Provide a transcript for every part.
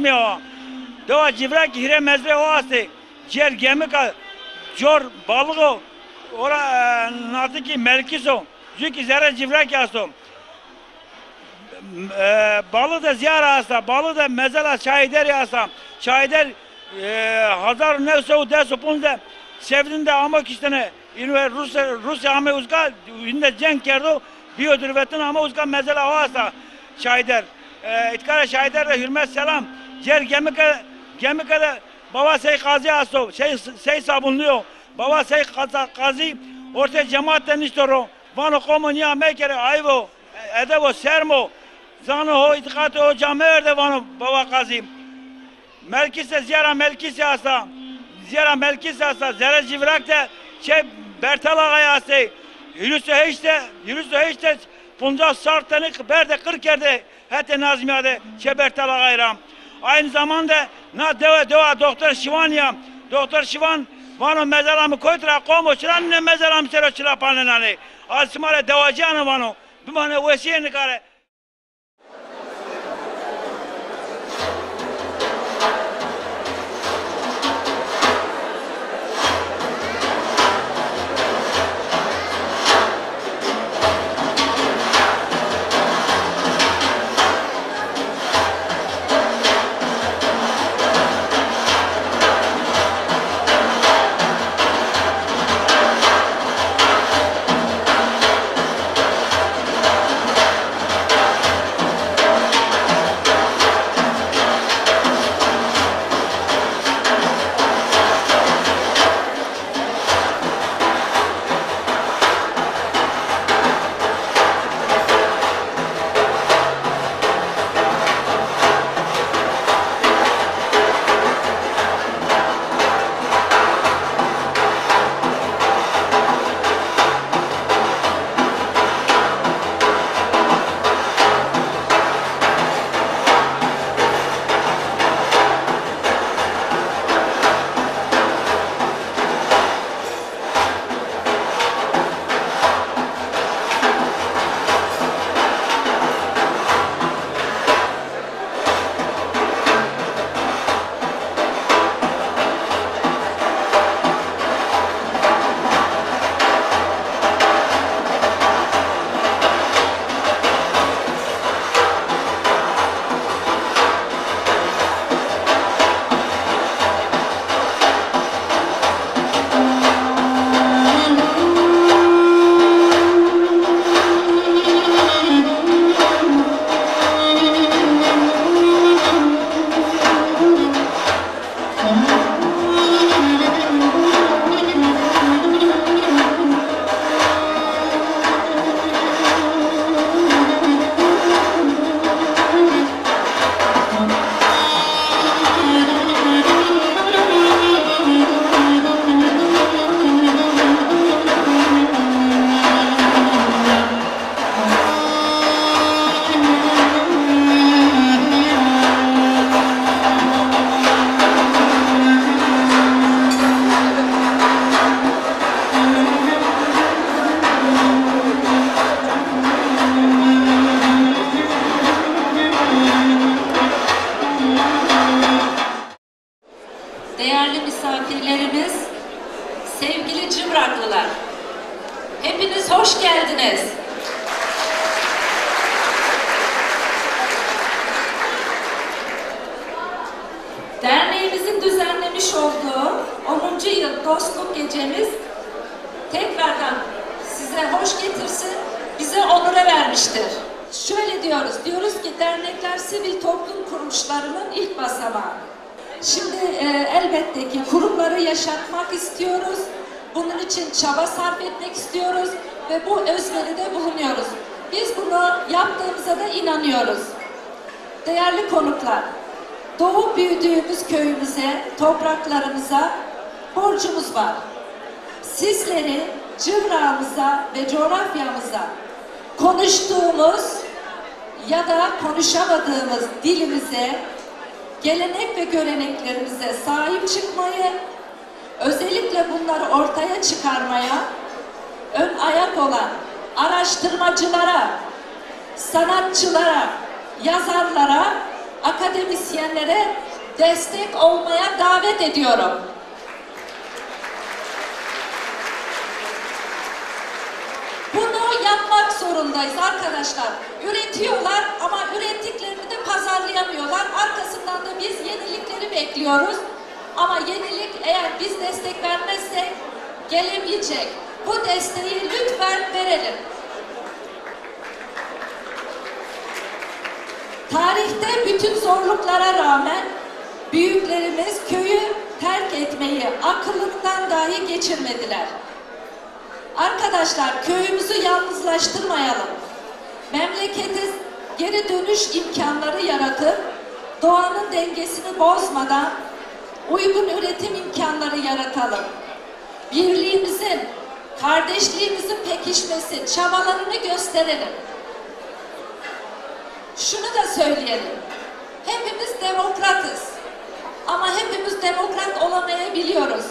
Nazmi o. Deva civrek hire mezre o asti. Ciğer gemi ka jor balık o. Ora nadı ki melkiso. Çünkü zerre civrek yasto. Balı da ziyara hasta. Balı da mezela şahider yasta. Şahider 1915 sevdiğinde ama kişine Rusya ama uzka inde cenk kerdo biyodürvetin ama uzka mezela o hasta şahider. İtkara şahider de hürmet selam. Cer gemika da baba sey kazi asto sey sabunluyor. Baba sey kazi orta cemaatten istoro. Vano komunya mekere ayvo edevo sermo. Zanı o itikatı o camiye de vano baba kazi. Melkise ziyara melkise hasta. Ziyara melkise hasta. Zere civrak de Bertal ağaya hasta. Yürüsü heçte punca sartını berde 40 yerde hatta Nazmiye'de Bertal ağayram. Aynı zamanda na deva doktor Şivanya. Doktor Şivan vano mezaramı koytura komo çıran ne mezaram sero çırapanenani. Asmare devacana vano. Bu bana vesiyeni kare. Değerli misafirlerimiz, sevgili Cıvraklılar, hepiniz hoş geldiniz. Derneğimizin düzenlemiş olduğu 10. yıl dostluk gecemiz tekrardan size hoş getirsin, bize onura vermiştir. Şöyle diyoruz ki dernekler sivil toplum kuruluşlarının ilk basamağı. Şimdi elbette ki kurumları yaşatmak istiyoruz. Bunun için çaba sarf etmek istiyoruz ve bu özveride bulunuyoruz. Biz bunu yaptığımıza da inanıyoruz. Değerli konuklar, doğup büyüdüğümüz köyümüze, topraklarımıza borcumuz var. Sizleri Cıvrak'ımıza ve coğrafyamıza konuştuğumuz ya da konuşamadığımız dilimize, gelenek ve göreneklerimize sahip çıkmayı, özellikle bunları ortaya çıkarmaya ön ayak olan araştırmacılara, sanatçılara, yazarlara akademisyenlere destek olmaya davet ediyorum. Bunu yapmak zorundayız arkadaşlar. Üretiyorlar ama ürettiklerini de pazarlayamıyorlar. Arkasından da biz yenilikleri bekliyoruz. Ama yenilik eğer biz destek vermezsek gelemeyecek. Bu desteği lütfen verelim. Tarihte bütün zorluklara rağmen büyüklerimiz köyü terk etmeyi akıllarından dahi geçirmediler. Arkadaşlar köyümüzü yalnızlaştırmayalım. Memlekete geri dönüş imkanları yaratıp doğanın dengesini bozmadan uygun üretim imkanları yaratalım. Birliğimizin, kardeşliğimizin pekişmesi, çabalarını gösterelim. Şunu da söyleyelim. Hepimiz demokratız. Ama hepimiz demokrat olamayabiliyoruz.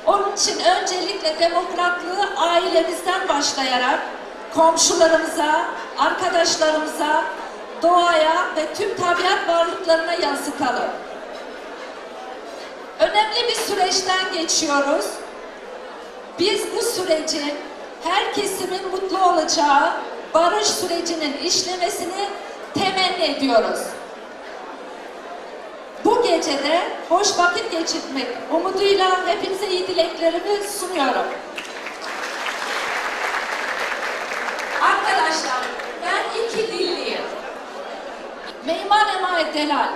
Onun için öncelikle demokratlığı ailemizden başlayarak komşularımıza, arkadaşlarımıza, doğaya ve tüm tabiat varlıklarına yansıtalım. Önemli bir süreçten geçiyoruz. Biz bu sürecin her kesimin mutlu olacağı barış sürecinin işlemesini temenni ediyoruz. Bu gecede hoş vakit geçirmek umuduyla hepinize iyi dileklerimi sunuyorum. Arkadaşlar, ben 2 dilliyim. Meymanema delal.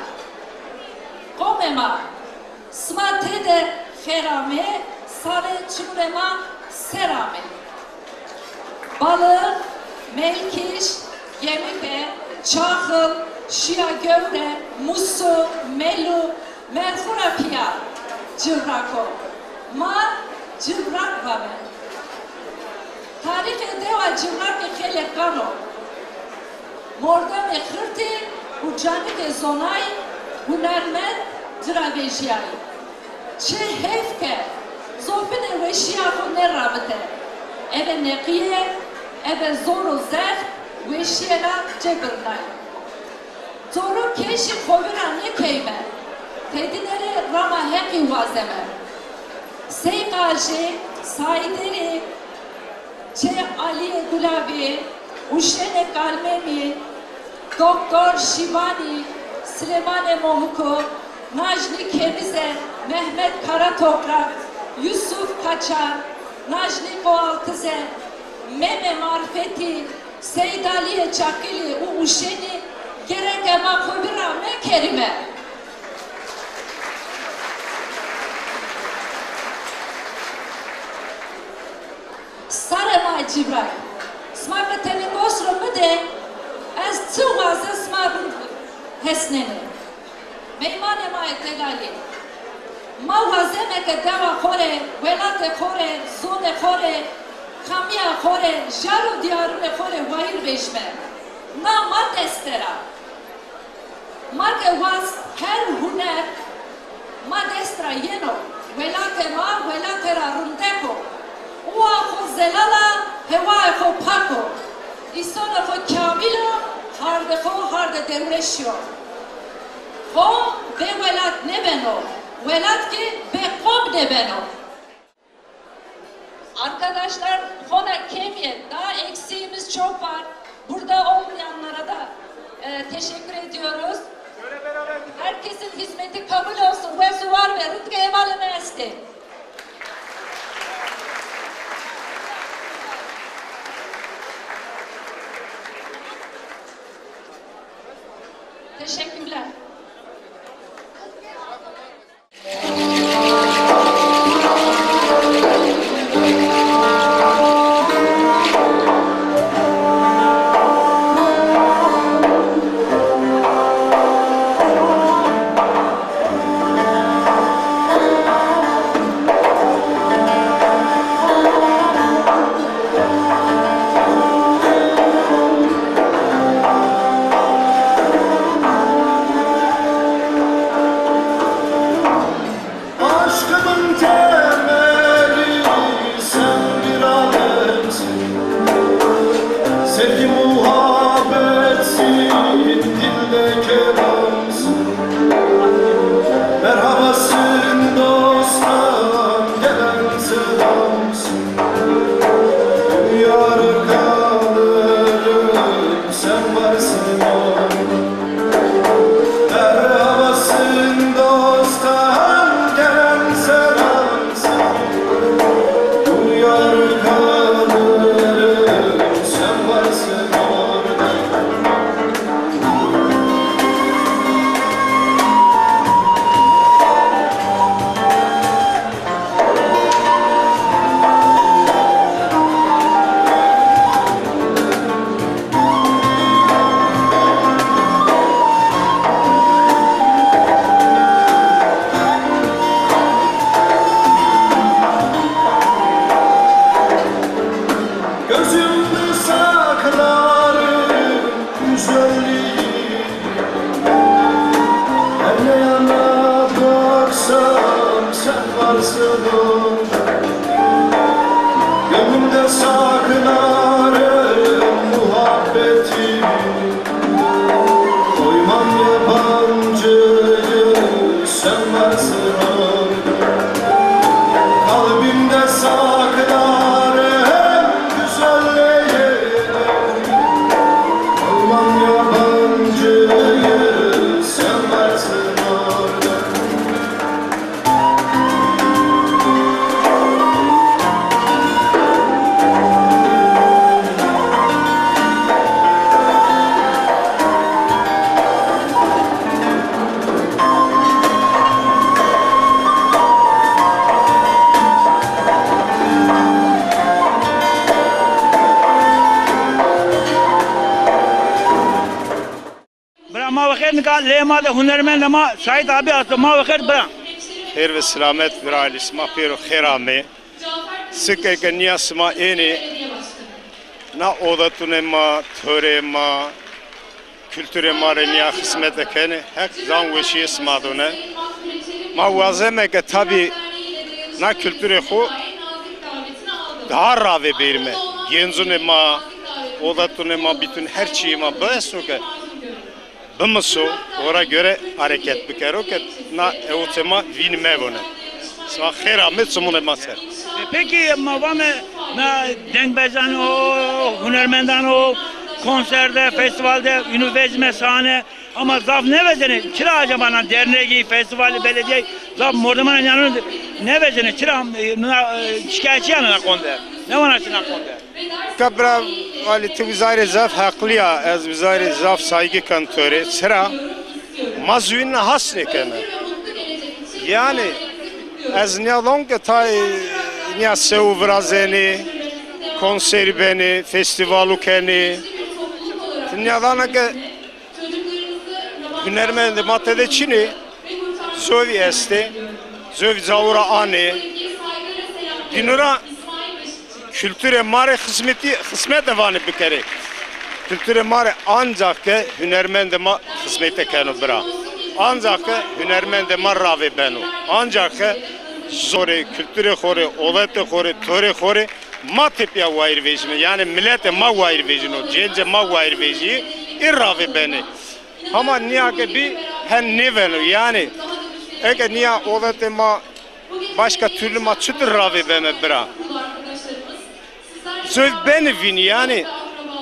Komema. Smatede ferame. Sare çumrema serame. Balık, melkiş, gemibe, çakıl, şia gövre, musu, melu, merfura piyar, cıvrako. Ma cıvrak vame. Tarif edeva cıvrak khele kano. Morda mekhirti, u canib zonay, hunermend, dravejiyay. Çe hefke, zofine veşiyafo ne rabite. Eve neqiye, eve zoru zef, veşiyela cebirnay. Zoru keşi koviran yekeyme. Tedinere rama heki vazeme. Seykaji, saideri, Çe Aliye Gulabi, Uşene Kalmemi, Doktor Şivani, Süleyman Mohuko, Najli Kemize, Mehmet Karatoprak, Yusuf Kaçar, Najli Boğaltıze, Meme Marfeti, Seydaliye Çakili, Uşeni, Gereke Makobira Mekerime. Sarema Cibray. Smaga tenegos romede az tsuwaza smagun hesnene. Meymane ma etelali. Mawazeme ke dava khore, velate khore, zone khore, khamia khore, jaru diyarune khore vahir beşme. Na ma destera. Marke was her huner ma destra yeno. Velate ma velate ra rundeko. Ua ko zelala, heva ko pako. İsona ko kamilo, harde dermeşyo. Ko be velat ne beno. Velat ki be kom ne beno. Arkadaşlar, kona kemiye daha eksiğimiz çok var. Burada olmayanlara da teşekkür ediyoruz. Herkesin hizmeti kabul olsun. Ve var ve rıtkı evalime esti. Teşekkürler. sen varsın orada. Her havasın dosttan gelen selamsın. Duyar kalırım sen varsın orada. Gözümde saklarım güzelliği. Her ne yana baksam sen varsın orada. Gönlümde saklarım muhabbetimi. Koymam yabancıyı sen varsın orada. Kalbimde saklarım güzelliği. Koymam yabancıyı sen varsın orada. Bırak ma vakit nikah lema de hunermend ama Şahit abi astı ma vakit bırak. Her ve selamet bir ailesine pero kherame. Sık ki niyasma eni na odatune ma töre ma kültüre ma reniya hizmet ekene hek zan veşi smadone. Ma vazeme ki tabi na kültüre xo daha rave berme. Genzune ma odatune ma bütün her şeyi ma beso ki bımıso ora göre hareket bikero ki na evutema vinme vone. Sva kherame sumune maser. Peki ma vame na dengbezan o hunermendan o konserde, festivalde, üniversite sahne ama zaf ne vezene? Çıra acaba na derneği, festivali, belediye zaf mordaman yanı ne vezene? Çıra şikayetçi yanına konde. Ne var açına konde? Kabra Ali tevzayre zaf hakliya az vizayre zaf saygı kantore sıra mazuyun hasne kene. Yani az ne longa tay ne sev vrazeni konseri beni festivalu keni dünyada ki hünermende matede çini zovi este zovi zavura ani dinura kültüre mare hizmet evani bir kere. Kültüre mare ancak ki hünermende ma hizmete kenu bira. Ancak ki hünermende ma rave benu. Ancak ki zore kültüre khore, olete khore, töre khore ma tepya vair vejme. Yani millete ma vair vejino, cence ma vair veji irrave beni. Ama niye ki bir hen ne benu yani eke niye olete ma başka türlü ma çıtır rave beme bira. Söv beni vini yani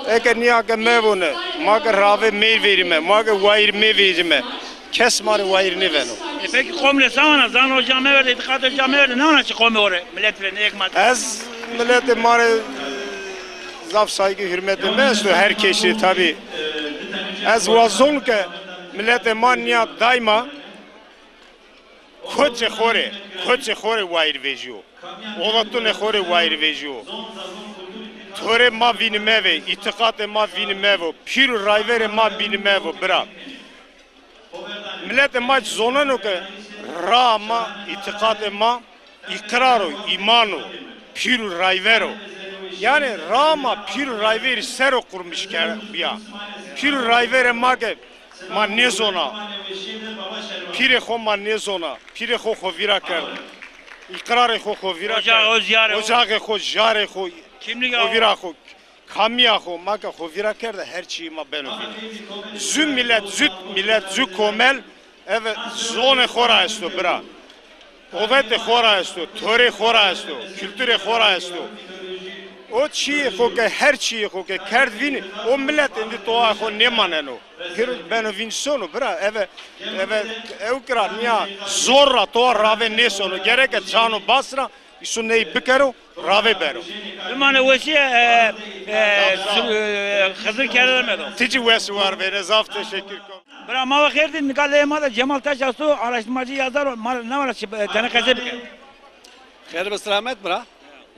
eğer niyake mevune, maga rave me verime, maga vair me verime, kes mari vair ne veno. Peki komle sana zan o cami verdi, itikat cami verdi. Ne ona çık komi oraya? Millet bile ne ekmek? Az millete mari zaf saygı hürmet etmez herkesi tabi. Az vazon ki millete manya daima koçe khore vair vejiyo. Olatune khore vair vejiyo. Töre ma vinmevo, itikate ma vinmevo, piru rayvere ma vinmevo, bra. Millete ma zonano ke ra ma itikate ma ikraro, imano, piru rayvero. Yani ra ma piru rayveri sero kurmuş ya. Piru rayvere ma ke ma ne zona. Pire xo ma ne zona, pire xo vira kar. İkrarı xo vira kar. Ocağı xo jare xo. Kimlik o vira xo. Kamya xo maka xo vira kar da her şeyi ma ben ovine. Zü millet zü komel evet zone xora esto bra. Ovete xora esto, töre xora esto, kültüre xora esto. O çiğ koke her çiğ koke kerdvini o millet indi toğa ko ne maneno. Gir ben vin sonu bra eve evkra niya zorra toğa rave ne sonu gerek et cano basra isu neyi bikero rave bero. Ümane vesiye Hızır kerelemedo. Tici vesi var ve rezaf teşekkür kom. Bra mava kherdi nikale mada Cemal Taşasu araştırmacı yazar ne var tenekese bir. خير بسلامت برا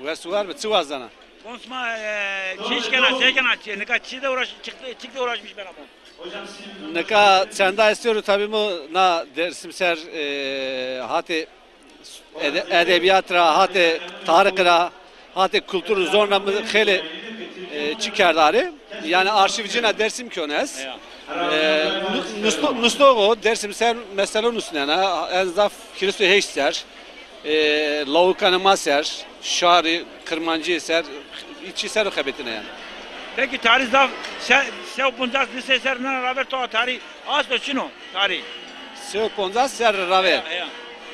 وسوار بتسوى زنا Konsma çişkena sekena nikah çide çıktı uğraşmış ben ama. نكا çanda istiyor tabii mu na dersimser hati edebiyatra hati tarikra hati kültür zorna mı hele çıkarları yani arşivcine dersim könes nustogo dersimser mesela nusnena enzaf Hristo heşter Lavukanı maser, şari, kırmancı eser, içi ser xebetine yani. Peki tarih zaf sev punjas lise serna raver to tarih aslo çino tarih. Sev ponza ser rave.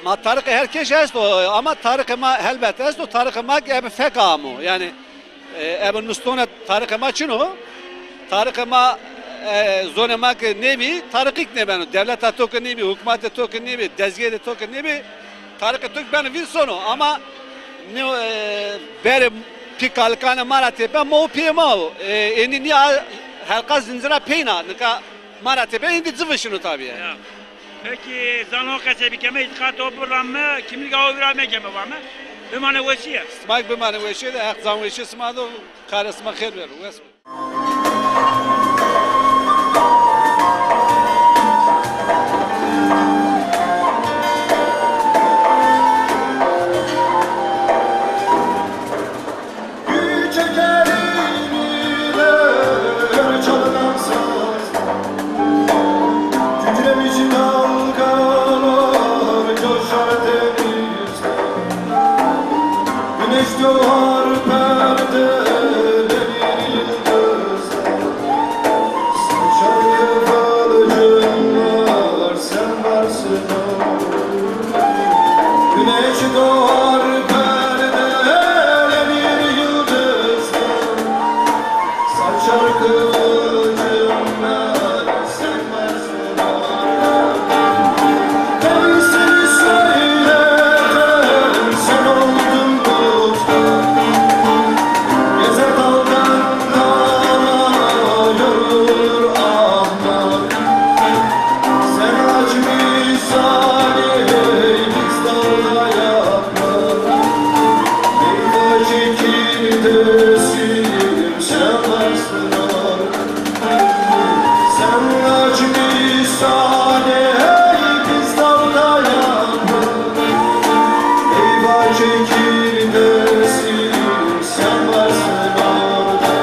Ma tarih herkes est o ama tarih ma elbet est o tarih ma eb fekamu yani eb nustone tarih ma çino tarih ma zone ma nebi tarih ne ben devlet atok nebi hükümet atok nebi dezge atok nebi tarih Türk ben Wilson'u ama ne bere pikalkane maratepe mo piyema eni ni halka zincira peyna nika maratepe indi zıvışını tabii. Ya. Peki zano kase bir keme itikat oburam mı kimlik avırame keme var mı? Ümane vesiye. Smak bir mane veşe de hak zan veşe smado karasma khair ver. Doğar perdeleri yıldızlar Saçar yıldızlar sen varsın Güneş doğar perdeleri yıldızlar Saçar kıvılcımlar sen varsın Neyse söyle sen oldun Gezer daldan dala yorulur ahmak Sen aç misali biz dalda yapmak Meyve çekirdesin sen varsın Sen aç misali biz dalda yapmak Meyve çekirdesin sen varsın orada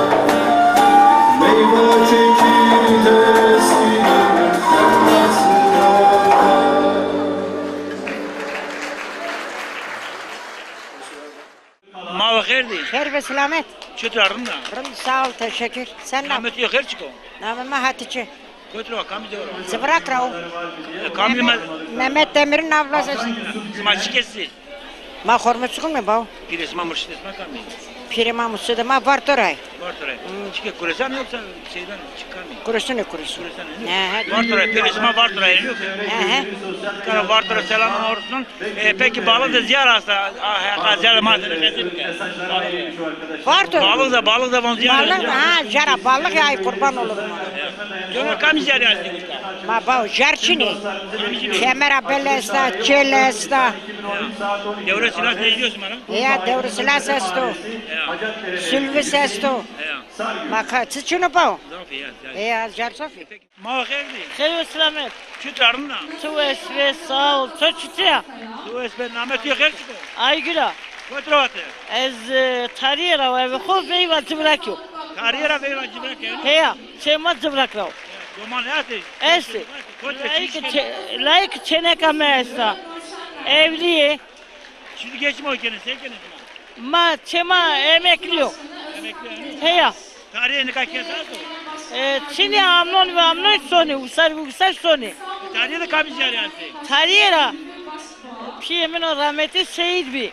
Meyve çekirdesin sen varsın orada Mava kherdi. Hayır ve selamet. Çötürarım da. Sağ ol, teşekkür. Sen ne? Ahmet yok her çıko. Namıma Hatice. Kötü kamı diyor. Zıvrak Rauf. Kamı ma Mehmet Demir'in ablası. maçı kesti. Ma hormutsukum mu bu? Piresma mırşit esma kamı. Pirima musuda ma vartoray. Vartore. Çıkı kuresan yoksa şeyden çıkar mı? Kurusu ne kurusu? He. Vartore piresma vartore yok. He. Kana vartore selamın olsun. Peki balık da ziyar hasta. Ziyar madeni kesin. Vartor. Balık da bon ziyar. Balık ha jara balık ya kurban olurum. Diyorlar kamı ziyar yazdı. Ma bu jarçini. Kemera belesta, çelesta. Devre silah ne diyorsun bana? Ya devre silah sesto. Sülvi sesto. Ma kaçıçını bu? Ya jar sofi. Ma kherdi. Hayır ve selamet. Çötürarım da. Tu esve sağ ol. Çöçütüya. Tu esben Ahmet yok her çıko. Aygüla. Kötüratı. Ez tarihe rava ve khub bey ve zıbrak yok. Kariyera ve cibrak yani. Heya. Çema zıbrak rav. Doman hayatı. Esti. Layık çeneka meesta. Evliye. Şimdi geçme o kendisi. Sen kendisi. Ma çema emekli yok. Emekli yani. Heya. Tarihe ne kaç kez aldı? Çin'i amnon ve amnon soni. Usar soni. Tarihe de kamı ziyar yazdı. Tarihe ra. Piyemin o rahmeti Seyit bi.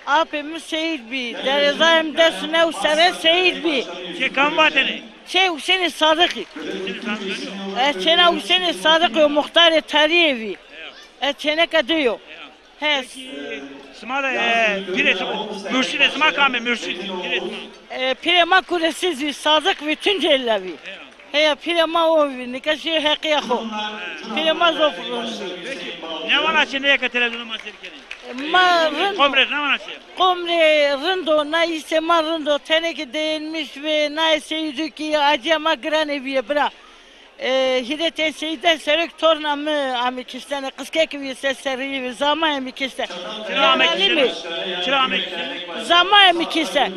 Abimiz şehit bir. Derizayım desine usere şehit bir. Şey kan vateni. Şey Hüseyin Sadık. Şimdi sanmıyorum. Çene Hüseyin Sadık muhtar tarihi. Çene kadıyor. He. Smada pire mürşid esma kame mürşid. Pirema kuresiz bir Sadık ve Tunceli'vi. He pirema o nikaşı hakiye ho. Pirema zofrun. Ne var açında ya televizyonu maserkenin? Ma rındo. Komre ne var açı? Komre rındo na ise ma rındo teneke değilmiş ve na ise yüzüki acıma gran eviye bırak. Hidete seyden serek torna mı amikistane kıskek bir sesleri ve zaman amikiste. Çıra amek. Zaman amikiste.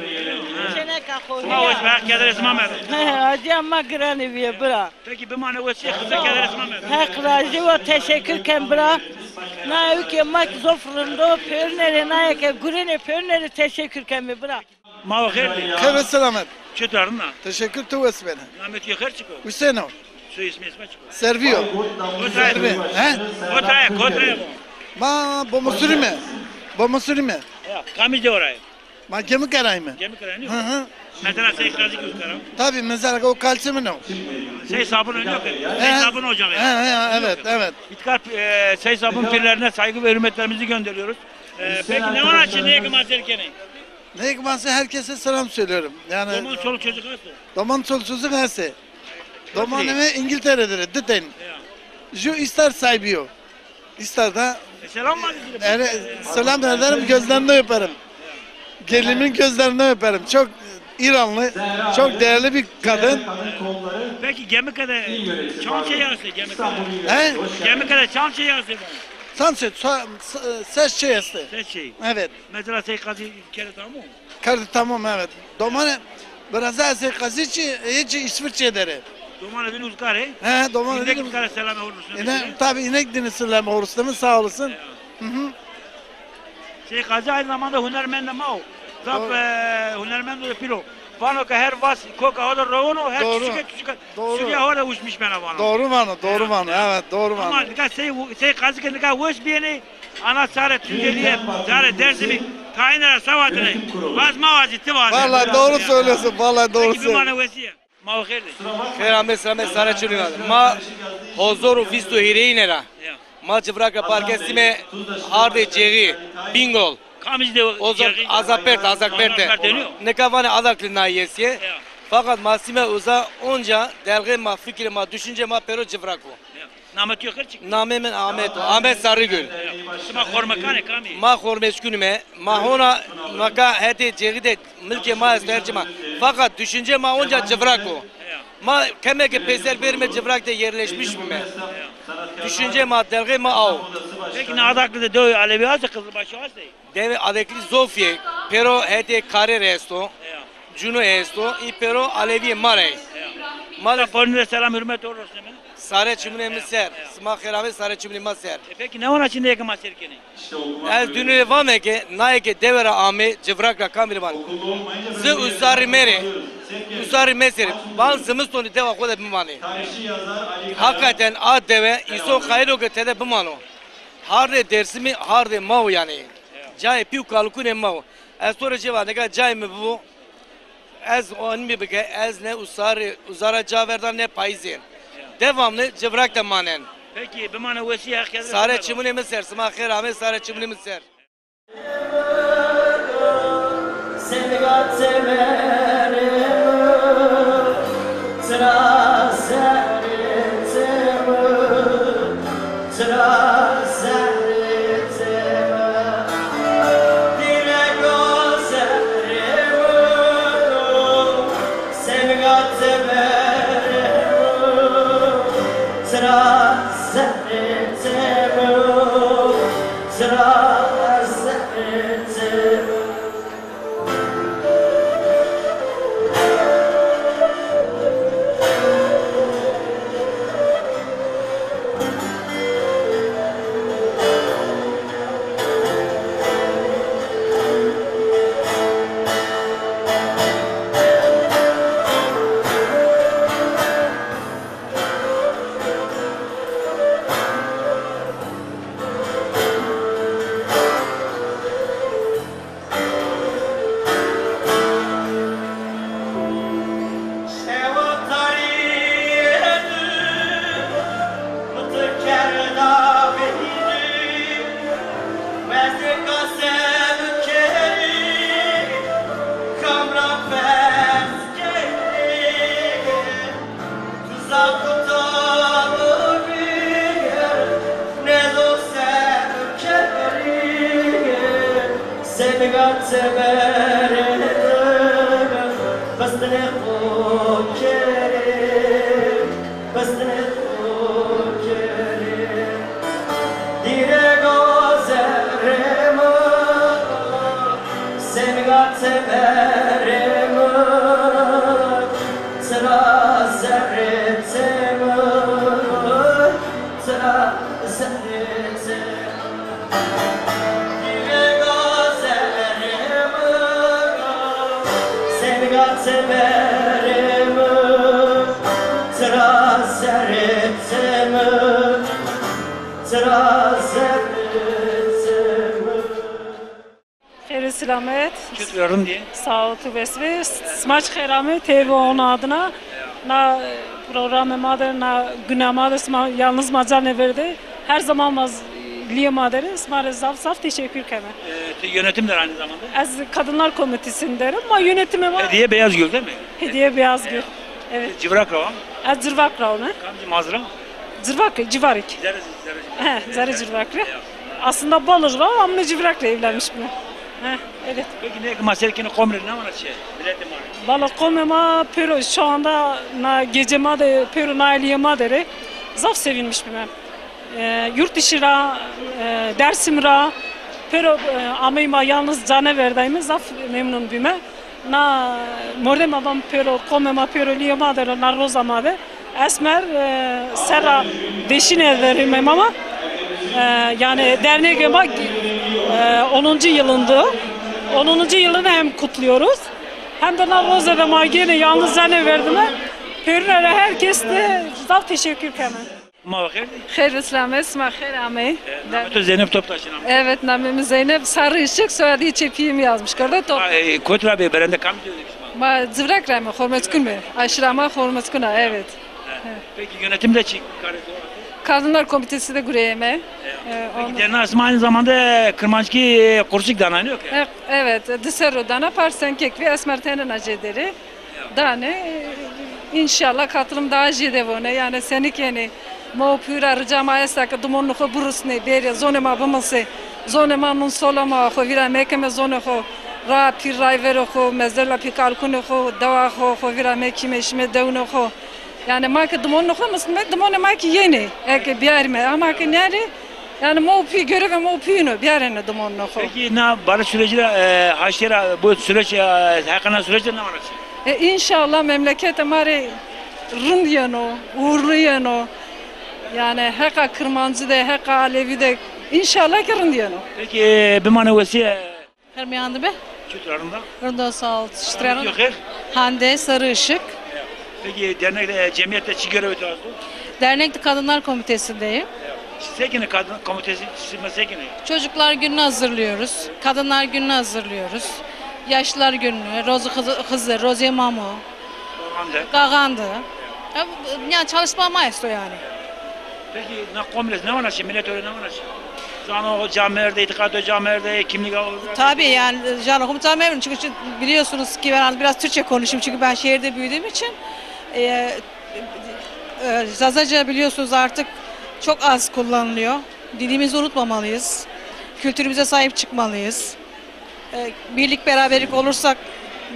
Çene kakori. Ma hoş bak kadar esma mer. Acıma gran eviye bırak. Peki bir mane hoş ya kısa kadar esma mer. Hak razı ve teşekkür ken bırak. Na ülke mak zofrunda pörnere na yake gurene pörnere teşekkür ken mi bırak. Ma vakir. خير السلامات Çetarına. تشكر تو اسمنا Ahmet yakar çıkıyor. وسينو Su ismi çıkıyor. سيرفيو Kotraya. ها Kotraya. ما بمصرمه بمصرمه Ya kamis de oraya. ما كم كرايمه Gemi kırani yok. ها ها Mesela şey kazı gösterim. tabii mesela o kalça mı ne? Şey sabun önü yok. Şey sabun hocam ya. Evet evet. İtkar şey sabun pirlerine saygı ve hürmetlerimizi gönderiyoruz. Peki ne var açın diye kımaserkeni? Ne hikmetse herkese selam söylüyorum. Yani Doman çoluk çocuk nasıl? Doman çolçuzu neyse. Doman evi İngiltere'dir. Diten. Şu ister sahibi o. İster de Selam var. yani selam ederim gözlerinden öperim. Gelinimin gözlerinden öperim. Çok İranlı, çok değerli bir kadın. Peki gemi kadar çam şey yazdı gemi kadar. He? Gemi kadar çam şey yazdı. Sanset, ses şeysi. Ses şey. Evet. Mesela şey kazı kere tamam mı? Kardı tamam evet. Domanı biraz daha şey kazıcı, hiç İsviçre deri. Doman bin uzkar he. He, domanı İndek dedim. uzkar selam olursun. Tabii inek dinisiyle oruçlarımız sağ olasın. Şey kazı aynı zamanda hünermen de mao. Zap hünermen de pilo. Vano ka her vas koka hoda rono her küçük. Doğru. Şuraya hoda uçmuş bana vano. Doğru mano, evet doğru mano. Ama dikkat şey kazı ki dikkat hoş bir yeni ana sarı tünceliye sarı dersimi tayinara savatını. Vaz mavaziti var. Vallahi doğru söylüyorsun, vallahi doğru Peki bir söylüyorsun. bana vesiye. Mao khirli. خير عم سلامة سارة شلونا ما حضور وفيستو هيرينرا ما جبراك باركستي هارد جيري بينغول Kamis de Ozak azakperte ne kavane azaklı yesiye fakat masime uza onca delge ma fikri ma düşünce ma pero civrako Namet yok çık. namemen Ahmet Sarıgül Sma kormakane kami. ma hormeşkünüme ma hona maka hete ceride milke ma tercüma fakat düşünce ma onca civrako ma kemeke peser verme civrakta yerleşmiş mi düşünce ma delge ma av Peki ne adaklı da dövüyor Alevi azı kızıl başı azı. deve adekli Zofie pero hete kare resto Juno esto i pero Alevi mare Mala konuyla selam hürmet olursun hemen. sare çimune miser sma kherame sare çimune maser Peki ne var açında yakın maserkeni? el dünü vameke naike devera ame civrakla kamirman zı usari mere usari meser ban zımstoni deva koda bimani hakikaten ad deve iso khayro ke tede bimano harde dersimi harde mau yani Cay piu kalkune mau. Ez sonra ceva nega cay mı bu? Ez on mi bige ez ne uzara caverdan ne payizin. Devamlı cıvrak da manen. Peki bir mana vesiye hakikaten. Sare çimune mi ser? Sma khair ame sare çimune mi ser? Sevgat severim Sıra severim Sıra severim Dile gözlerim Sevgat severim Sıra severim Sıra severim Sevgat severim Bastını kokerim Bastını kokerim Dire gözlerim Sevgat severim Sıra zerretim Sıra zerretim Severim Tıraz ettim Tıraz ettim Hayırlı selamet. Çıtıyorum diye. Sağ ol ve smaç xeramı TV onun adına na programı madır na günahmadır yalnız macal ne verdi. Her zaman liye maderi smare zaf teşekkür keme. Yönetim de aynı zamanda. Az kadınlar komitesinderim ama yönetimi var. Hediye Beyaz Gül değil mi? Hediye Beyaz Gül. Evet. Civrak Ravan. Az Cırvak Ravne. Kamcı Mazra. Civarik. Zerre. Zerre Cırvaklı. Aslında Balır var ama Civrak'la evlenmiş bunu. Evet. Peki ne maselkini komre ne var şey? Biletim var. Balık komema pero şu anda na gecema de pero na eliyema dere zaf sevinmiş bilmem. Yurt dışı ra Dersim ra pero ameyma yalnız cane verdayım zaf memnun bilmem. Na mordem abam pero komema pero liyema dere na rozama de esmer serra deşine verimem ama yani derneğe bak 10. yılında 10. yılını hem kutluyoruz hem de Navroza ve Margene yalnız zane verdiler. Pürnere herkes de zaf teşekkür kemen. Mavakir. Hayırlı selamet, isma hayır amey. Nameto Zeynep Toptaş'ın ama. Evet, namimiz Zeynep Sarı Işık, soyadı İçepiyim yazmış. Gördün top. Kotra Bey, berende kam diyorduk. Ma zıvrak rağmen, hormetkün mü? Aşırama hormetkün ha, evet. Peki yönetimde çık. Kadınlar Komitesi de gureyeme. Peki derneğin ismi aynı zamanda Kırmançki Kursik Danayı yok ya? Evet, Dısero Dana Parsenkek ve Esmerten'in acederi. Dane, inşallah katılım daha jedevone, yani senik yani Mopura ricama esaka dumonlu ko burusne beri zonema bamase zonema non solama ko vira mekeme zone ko ra pir rayvero ko mezela pikal kuno ko dawa ko vira mekime şime devno ko yani mak dumonlu ko mesme dumone mak yeni ek biarme ama ki nere yani mopi görev mopino biarene dumonlu ko. Peki ne barış süreci haşera bu süreç hakkında süreçte ne var? İnşallah memlekete mari rındiyano uğurluyano. Yani heka Kırmancı'da, heka Alevi'de inşallah ki diyano. Peki bir manevesi Her mi yandı be? Çuturlarında? Rında sağ ol. Şütreran. Yok her. Hande Sarı Işık. Peki dernekte, cemiyette çi görevi tutardı? Dernekte Kadınlar Komitesi'ndeyim. Sekine kadın komitesi, sekine. Çocuklar gününü hazırlıyoruz. Kadınlar gününü hazırlıyoruz. Yaşlılar gününü, Rozu kızı, Roziye Mamu. Gagandı. Yani çalışma maestro yani. Peki ne komünist ne var millet öyle ne var Canı o camilerde, itikad camilerde, kimlik alır. Tabii yani canı komutan memnun çünkü biliyorsunuz ki ben biraz Türkçe konuşayım çünkü ben şehirde büyüdüğüm için. Zazaca biliyorsunuz artık çok az kullanılıyor. Dilimizi unutmamalıyız. Kültürümüze sahip çıkmalıyız. Birlik beraberlik olursak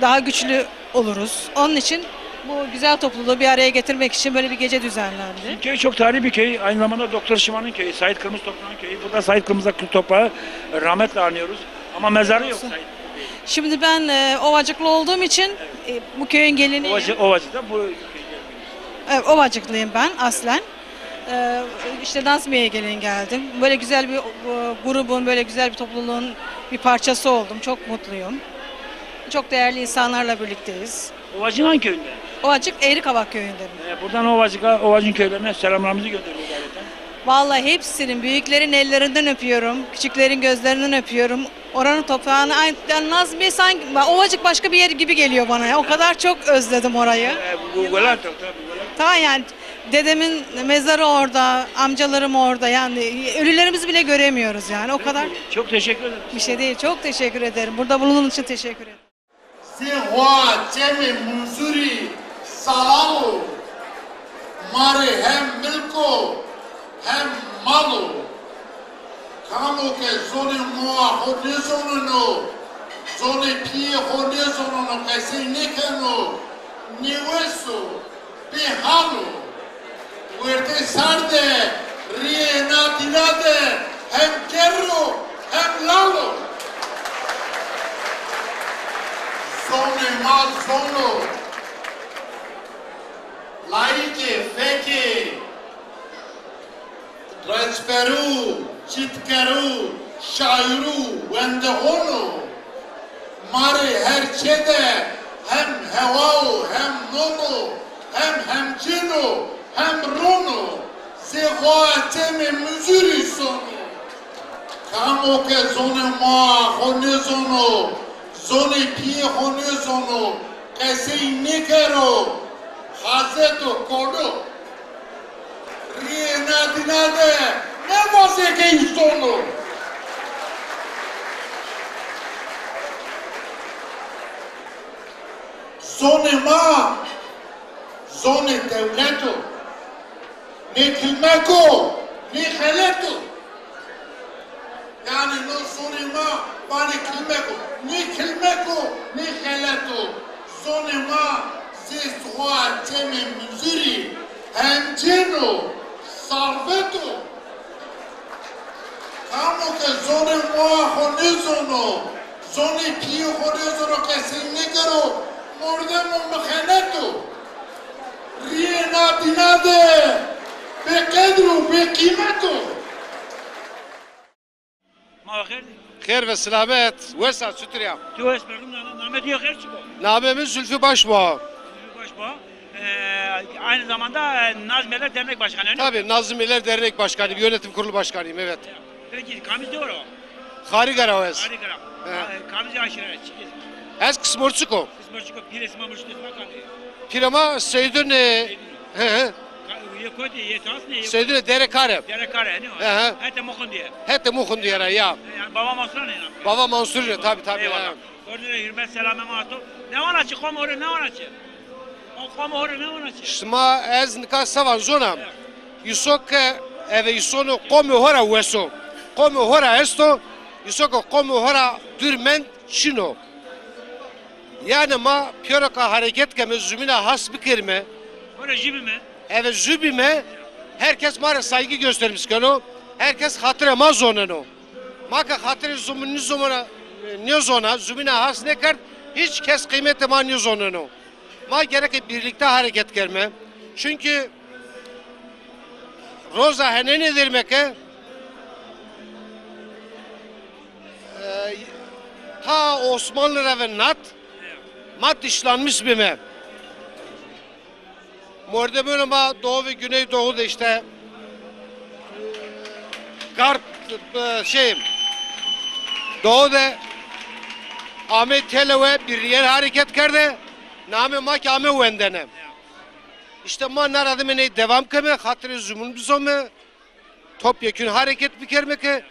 daha güçlü oluruz. Onun için bu güzel topluluğu bir araya getirmek için böyle bir gece düzenlendi. Köy çok tarihi bir köy. Aynı zamanda Doktor Şiman'ın köyü, Sait Kırmızı Toprağ'ın köyü. Burada Sait Kırmızı Toprağı rahmetle anıyoruz. Ama mezarı yok Sait. Şimdi ben Ovacıklı olduğum için bu köyün gelini... Ovacık'ta bu Evet, Ovacıklıyım ben aslen. İşte Nazmiye'ye gelin geldim. Böyle güzel bir grubun, böyle güzel bir topluluğun bir parçası oldum. Çok mutluyum. Çok değerli insanlarla birlikteyiz. Ovacık'ın hangi köyünde? Ovacık Eğrikavak köyünde. Buradan Ovacık'ın köylerine selamlarımızı gönderiyoruz. Vallahi hepsinin, büyüklerin ellerinden öpüyorum, küçüklerin gözlerinden öpüyorum. Oranın toprağını, yani Nazmiye sanki, Ovacık başka bir yer gibi geliyor bana. O kadar çok özledim orayı. Tamam yani dedemin mezarı orada, amcalarım orada yani ölülerimizi bile göremiyoruz yani o kadar. Çok teşekkür ederim. Bir şey değil, çok teşekkür ederim. Burada bulunduğun için teşekkür ederim. Sinhua, Cemi, Munzuri, Salamu, Mare hem Milko, hem Malu. Kamu ke zoni moa, hoti zoni no, zone pie khone zono kaise nekano niweso bihalo verde sarde riena dinade hem kerro hem lalo zone mal zono laike feke transferu chitkaru şairu vende holo mare her çede hem hevao hem nono hem hemcino hem rono zehoateme müzuri sonu kamo ke zone ma hone zono zone pie hone zono kesei nikero hazeto kodo riena dinade ne vase ke istono zone ma zone devleto ne kilmeko ne khaleto yani no zone ma bani kilmeko ne khaleto zone ma zis droit teme misuri Angelo salveto kamo ke zone ma honezono zone pio honezono ke sinigaro mordemo mkhaneto riena dinade bekedru bekimeto ما خیر خیر و سلامت وسا ستریا تو اسمم نامه diyor خیر çıkıyor. Namemiz Zülfü Başbuğa. Başbuğa. Aynı zamanda Nazmiyeler Dernek Başkanı. öyle mi? Tabii Nazmiyeler Dernek Başkanıyım, yönetim kurulu başkanıyım evet. Peki kamiz diyor o. Harika o es. Harika. Kamiz aşırı. Ez kısmorçuko. Kısmorçuko piresi mamıştı bakalım. Pirama Seydun Koydu yetas ne? Seydun Derekare. Derekare ne o? He. Hete mokun diye. Hete muhun diye ya. Yani baba Mansur ne? Baba Mansur ne tabii. Eyvallah. Orada hürmet selamı mato. Ne var açı kom oraya ne var açı? O kom oraya ne var açı? Şma ez nika savan zona. Yusok eve yusono komi hora weso. Komi hora esto. Yusok komi hora dürmen çino. Yani ma piyoraka hareket keme zümine has bir kelime. Oraya jibi mi? Evet zübime herkes mara saygı göstermiş kano. Herkes hatıra ma zonano. Maka hatıra zümünü zomana ne zona zümine has ne kart hiç kes kıymeti ma ne zonano. Ma gerek birlikte hareket kerme. Çünkü Roza hene ne demek ta Osmanlı ve mat dışlanmış bime. Orada böyle ama Doğu ve Güneydoğu'da işte Garp Doğu'da Ahmet Televe bir yer hareket kerdi. Name mak ame wendene. İşte ma naradı mene devam keme hatırı zumun bizome topyekün hareket bir kermeke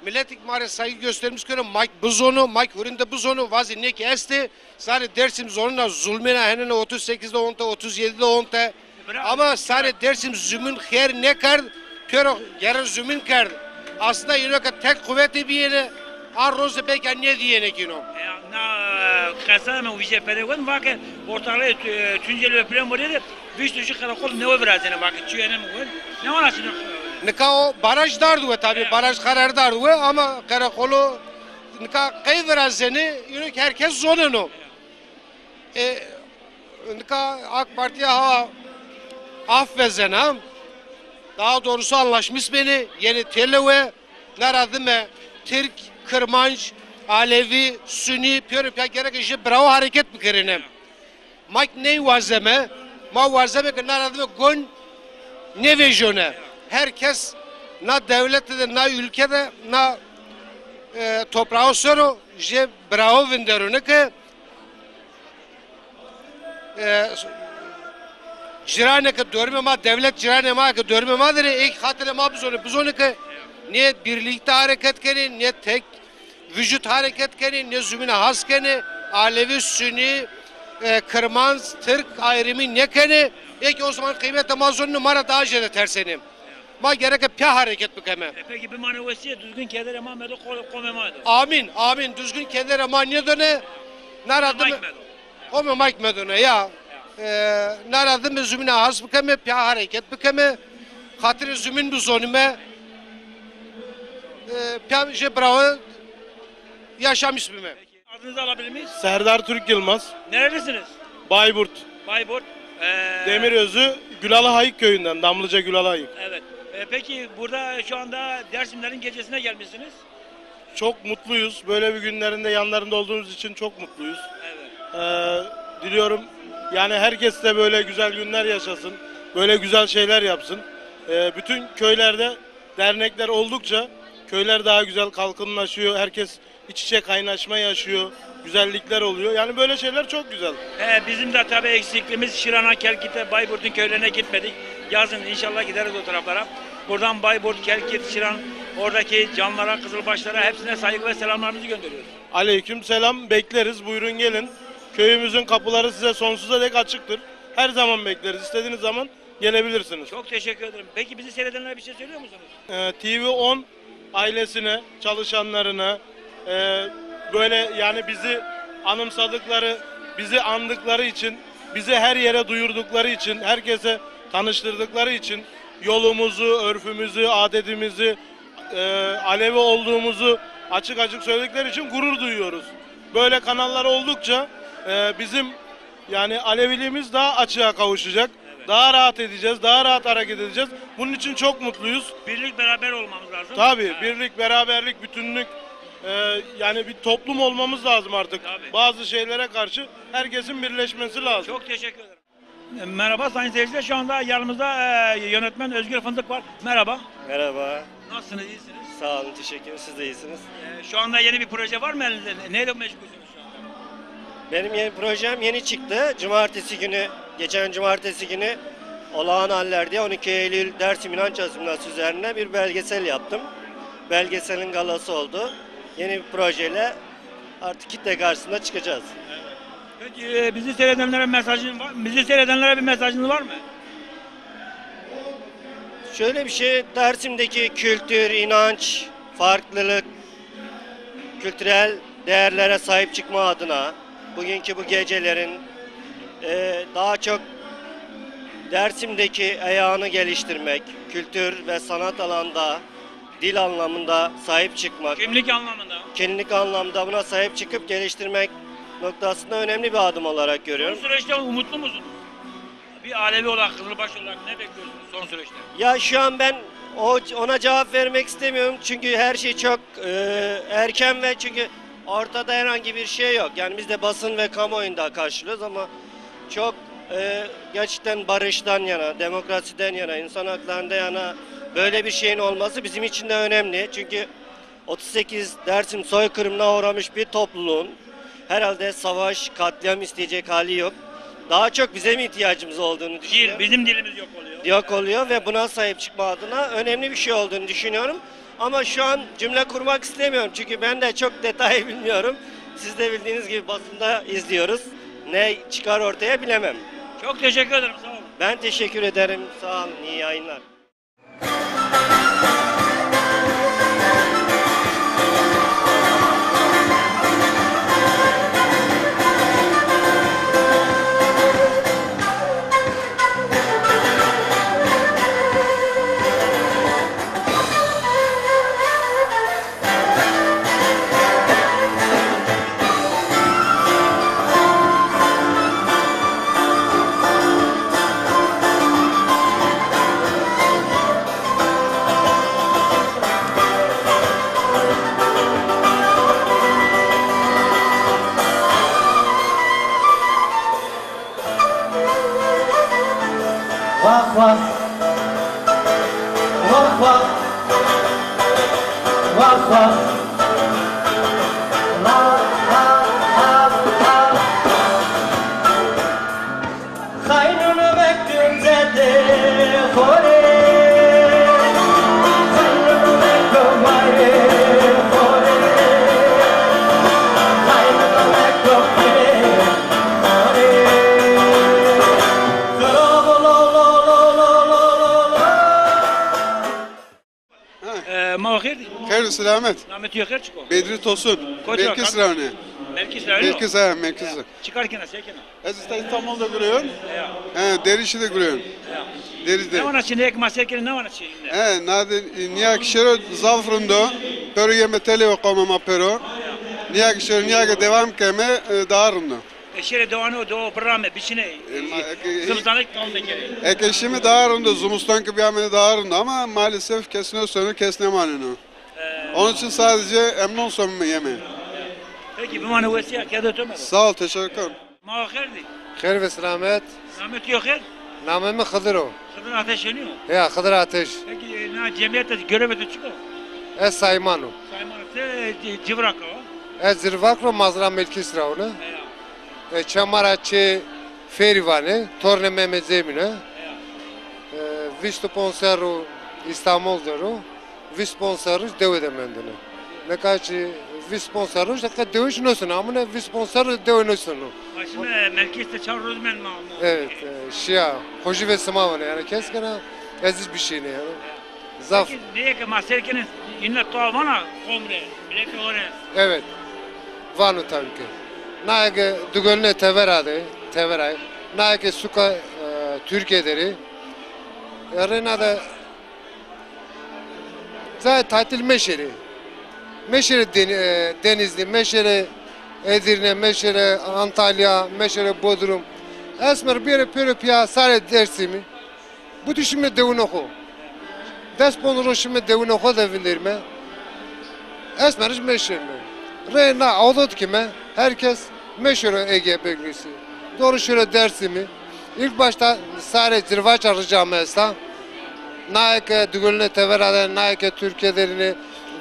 milletik mare saygı göstermiş köre mak buzonu mak hurinde buzonu vazi ne ki esti sadece Dersim zoruna zulmena henene 38'de 10'ta 37'de 10'ta ama sadece Dersim zümün her ne kard pero yarı zümün kard aslında yine tek kuvveti bir yere arrozu belki ne diyene kino Kasam vize peregon vakit ortalığı Tunceli öpülen buraya Viştuşu karakol ne birazene vakit çüyene mi koyun ne var açın Nika o baraj dardı tabi baraj karar dardı ama karakolu nika kay birazene yine herkes zonunu nika AK Parti'ye hava affezena daha doğrusu anlaşmış beni yeni Televe naradıme Türk Kırmanç Alevi, Sünni, piyörüp gerek işi bravo hareket mi kerine. Mak ne vazeme, ma vazeme ki naradı ve gon ne vejone. Herkes na devlette na ülkede na toprağı soru je bravo venderune ki jirane ki dörme ma devlet jirane ma ki dörme ma dere ek hatire ma bizonu ki niye birlikte hareket keni niye tek vücut hareket keni, ne zümine has keni, Alevi, Sünni, Kırmanz, Türk ayrımı ne keni, ki o zaman kıymet mazun numara daha jede tersenim. Ma gerek pya hareket bükeme. Peki bir manevesiye düzgün kedere ma medo komemadı. Amin, amin. Düzgün kedere ma niye döne? Naradım. Komemak medone ya. Naradım zümine has bükeme, pya hareket bükeme. Hatırı zümün bu zonime. Pya je bravo. Yaşam ismime. Adınızı alabilir miyiz? Serdar Türk Yılmaz. Nerelisiniz? Bayburt. Bayburt. Demirözü Gülalı Hayık köyünden. Damlıca Gülalı Hayık. Evet. Peki burada şu anda Dersimlerin gecesine gelmişsiniz. Çok mutluyuz. Böyle bir günlerinde yanlarında olduğumuz için çok mutluyuz. Evet. Diliyorum yani herkes de böyle güzel günler yaşasın. Böyle güzel şeyler yapsın. Bütün köylerde dernekler oldukça köyler daha güzel kalkınlaşıyor. Herkes iç içe kaynaşma yaşıyor. Güzellikler oluyor. Yani böyle şeyler çok güzel. Bizim de tabii eksikliğimiz Şiran'a, Kelkit'e, Bayburt'un köylerine gitmedik. Yazın inşallah gideriz o taraflara. Buradan Bayburt, Kelkit, Şiran, oradaki canlara, kızılbaşlara hepsine saygı ve selamlarımızı gönderiyoruz. Aleyküm selam. Bekleriz. Buyurun gelin. Köyümüzün kapıları size sonsuza dek açıktır. Her zaman bekleriz. İstediğiniz zaman gelebilirsiniz. Çok teşekkür ederim. Peki bizi seyredenlere bir şey söylüyor musunuz? TV10 ailesine, çalışanlarına, böyle yani bizi anımsadıkları, bizi andıkları için, bizi her yere duyurdukları için, herkese tanıştırdıkları için, yolumuzu, örfümüzü, adetimizi, Alevi olduğumuzu açık açık söyledikleri için gurur duyuyoruz. Böyle kanallar oldukça bizim yani Aleviliğimiz daha açığa kavuşacak. Evet. Daha rahat edeceğiz, daha rahat hareket edeceğiz. Bunun için çok mutluyuz. Birlik beraber olmamız lazım. Tabii, birlik, beraberlik, bütünlük. Yani bir toplum olmamız lazım artık. Tabii. Bazı şeylere karşı herkesin birleşmesi lazım. Çok teşekkür ederim. Merhaba sayın seyirciler. Şu anda yanımızda yönetmen Özgür Fındık var. Merhaba. Merhaba. Nasılsınız? İyisiniz? Sağ olun, teşekkür ederim. Siz de iyisiniz. Şu anda yeni bir proje var mı elinizde? Neyle meşgulsünüz şu anda? Benim yeni projem yeni çıktı. Cumartesi günü, geçen cumartesi günü Olağan Haller diye 12 Eylül Dersim İnanç Asimilası üzerine bir belgesel yaptım. Belgeselin galası oldu. Yeni bir projeyle artık kitle karşısında çıkacağız. Peki bizi seyredenlere mesajın var mı? Bizi seyredenlere bir mesajınız var mı? Şöyle bir şey, Dersim'deki kültür, inanç, farklılık, kültürel değerlere sahip çıkma adına bugünkü bu gecelerin daha çok Dersim'deki ayağını geliştirmek, kültür ve sanat alanda, dil anlamında sahip çıkmak. Kimlik anlamında. Kimlik anlamda buna sahip çıkıp geliştirmek noktasında önemli bir adım olarak görüyorum. Son süreçte umutlu musunuz? Bir Alevi olarak, Kızılbaş olarak ne bekliyorsunuz son süreçte? Ya şu an ben ona cevap vermek istemiyorum çünkü her şey çok erken ve çünkü ortada herhangi bir şey yok. Yani biz de basın ve kamuoyunda karşılıyoruz ama çok gerçekten barıştan yana, demokrasiden yana, insan haklarında yana böyle bir şeyin olması bizim için de önemli. Çünkü 38 Dersim soykırımına uğramış bir topluluğun herhalde savaş, katliam isteyecek hali yok. Daha çok bize mi ihtiyacımız olduğunu düşünüyorum. Bizim dilimiz yok oluyor. Yok oluyor ve buna sahip çıkma adına önemli bir şey olduğunu düşünüyorum. Ama şu an cümle kurmak istemiyorum çünkü ben de çok detay bilmiyorum. Siz de bildiğiniz gibi basında izliyoruz. Ne çıkar ortaya bilemem. Çok teşekkür ederim, sağ olun. Ben teşekkür ederim, sağ olun, iyi yayınlar. Vah vah Vah vah Vah vah La la la la Kaynını bekliyorum zede Hore Kaynını bekliyorum hayre Hore Kaynını bekliyorum hayre Hore Karabola la la la la la la Ma xeyr. Xeyr selamet. Namet yok çıko. Bedri Tosun. Koç var, Merkez Ravni. Merkez Ravni. Merkez ha, merkez. Çıkar kena sekena. Ez İstanbul'da duruyorum. Ya. He, Derişi'de duruyorum. Ya. Deriş'te. Ne var şimdi ek masekeni ne var şimdi? He, nadir niye kişero zalfrundo. Pero yeme tele komama pero. Niye kişero niye devam keme dağırımda. Şere doğanı doğu brame biçine. Sırtalık kaldı geri. Ekeşimi dağırımda zumustan ki bir ameli dağırımda ama maalesef kesine sonu kesne manını. Onun için sadece emnon sonunu yeme. Peki bu manı vesiye kâda ötmedi. Sağ ol, teşekkür ederim. Ma xeyr. Xeyr ve selamet. Namet yok xeyr. Namemi Hıdır'o. Hıdır ateş yanıyor. Ya Hıdır Ateş. Peki na cemiyette görevete çıkıyor. Ez Saymanu. Saymanı civraka. Ez Zirvakro Mazra Melkis Raunu. Çamaraçı Ferivane. Torne Mehmet Zemine. Vi sponsoru İstanbul'da. Vi sponsoru devede mendene. Ne kaçı vi sponsoru da kad deviş nosun ama ne vi sponsoru deviş nosun. Başıma merkezde çağırıyoruz ben ma. Evet, şia, hoji ve sema yani keskene aziz bir şey ne yani. Zaf. Niye ki maserkenin yine tuavana komre. Bilek oraya. Evet. Vanu tabii ki. Naige dügölüne teveray. Naige suka Türkiye'leri. Yarına zaten tatil meşeri. Meşeri Denizli, Meşeri Edirne, Meşeri Antalya, Meşeri Bodrum. Esmer bir yere piyasa sare dersimi. Bu düşünme devin oku. Despon roşime devin oku da vindirme. Esmer hiç meşeri mi? Reyna avdat kime? Herkes Meşeri Ege bölgesi. Doğru şöyle dersimi. İlk başta sare zirvaç arayacağım mesela. Naike dügülüne teverade, naike Türkiye'lerini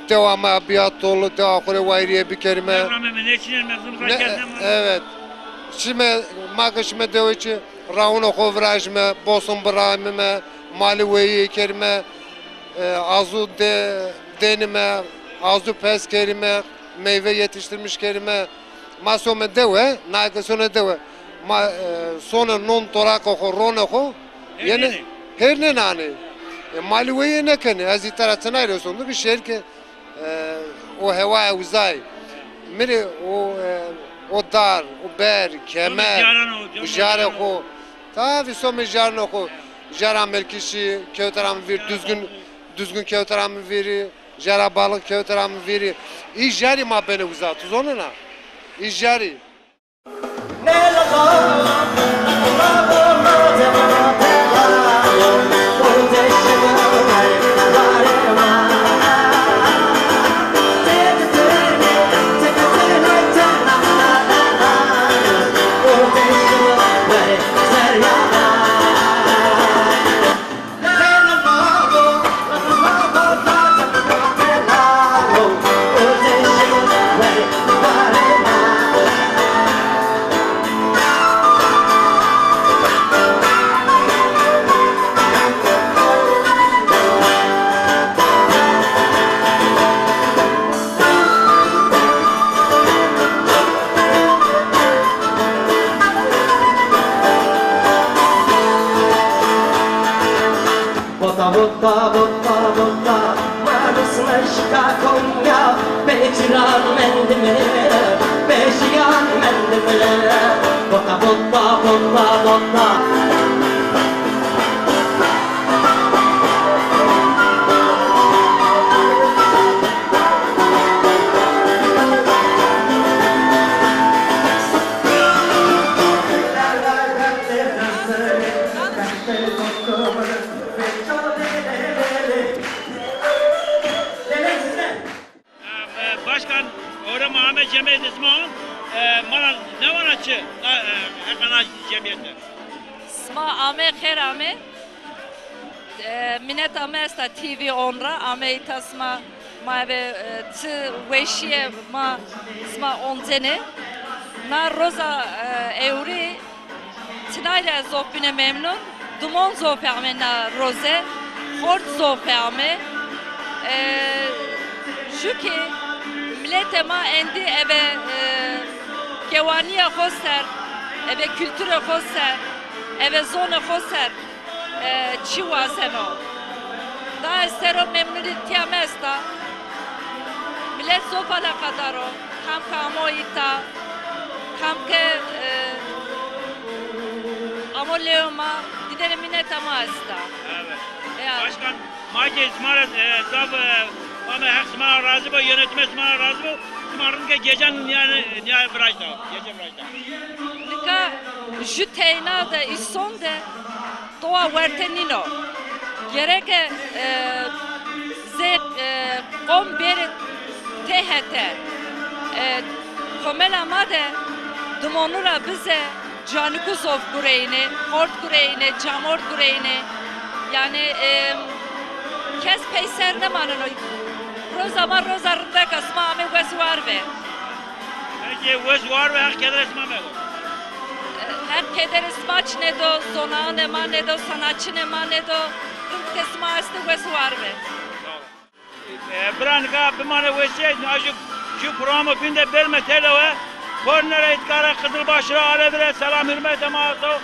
devamı abiyat dolu, devamı vayriye bir kelime. Evet. Şimdi makışme devici, rauno kovrajme, bosun bırakmeme, mali veyi kelime, azu denime, azu pes kelime, meyve yetiştirmiş kelime, masome deve, naike sonra deve, sonra non torak oku, ron oku, yani her ne nani. Mali veyi ne kene, azitara tınayla sonunda bir şey ki o hevaya uzay. Mire o dar, o ber, kemer, jare ko. Tabi somi jarno ko. Jara melkişi, kevtaram vir düzgün kevtaram veri, jara balık kevtaram veri. İş jari ma beni uzatız onunla. İş jari. Başkan, orada Muhammed Cemiyet ismi bana ne var açı? Hekana Cemiyet'te. Sma ame kher ame. Minet ame esta TV onra ame itasma ma ve tı veşiye ma sma onzene. Na roza evri tınayla zopine memnun. Dumon zopame na roze. Hort zopame. Şu ki milletema endi eve kevaniye khoser, eve kültüre khoser, eve zone khoser, çi waseno. Da estero memnun tiamesta. Millet zopala kadaro. Kam kamoita. Kam ke amoleoma. Didere minnetama asta. Evet. Başkan Mace İsmail Zab ama her İsmail razı bu yönetme İsmail razı bu. İsmail'ın ki gecen yani virajda. Gece virajda. Nika juteyna da ison de doğa vertenino. Gerek ze kom beri tehete. Komela made dumonura bize Canikuzov kureyni, Hort kureyni, Camort kureyni. Yani kes peyser ne manano. Roza rında kasma ame vesi var ve. Peki vesi var ve her keder isma mı? Her keder ismaç ne do, zonağı ne man ne do, sanatçı ne man ne do. İlk isma astı vesi var ve. Branka bimane vesi, şu programı binde belme televe. Kornere itkara Kızılbaşı'na alevire selam hürmet emato.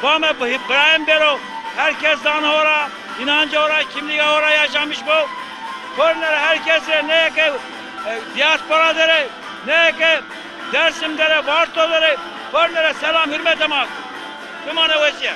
Vame İbrahim Bero. Herkes dan ora, inancı ora, kimliği ora yaşamış bu. Kornere herkese ne ki diaspora dere, ne ki Dersim dere, Varto dere. Kornere selam hürmet emato. Bimane vesiye.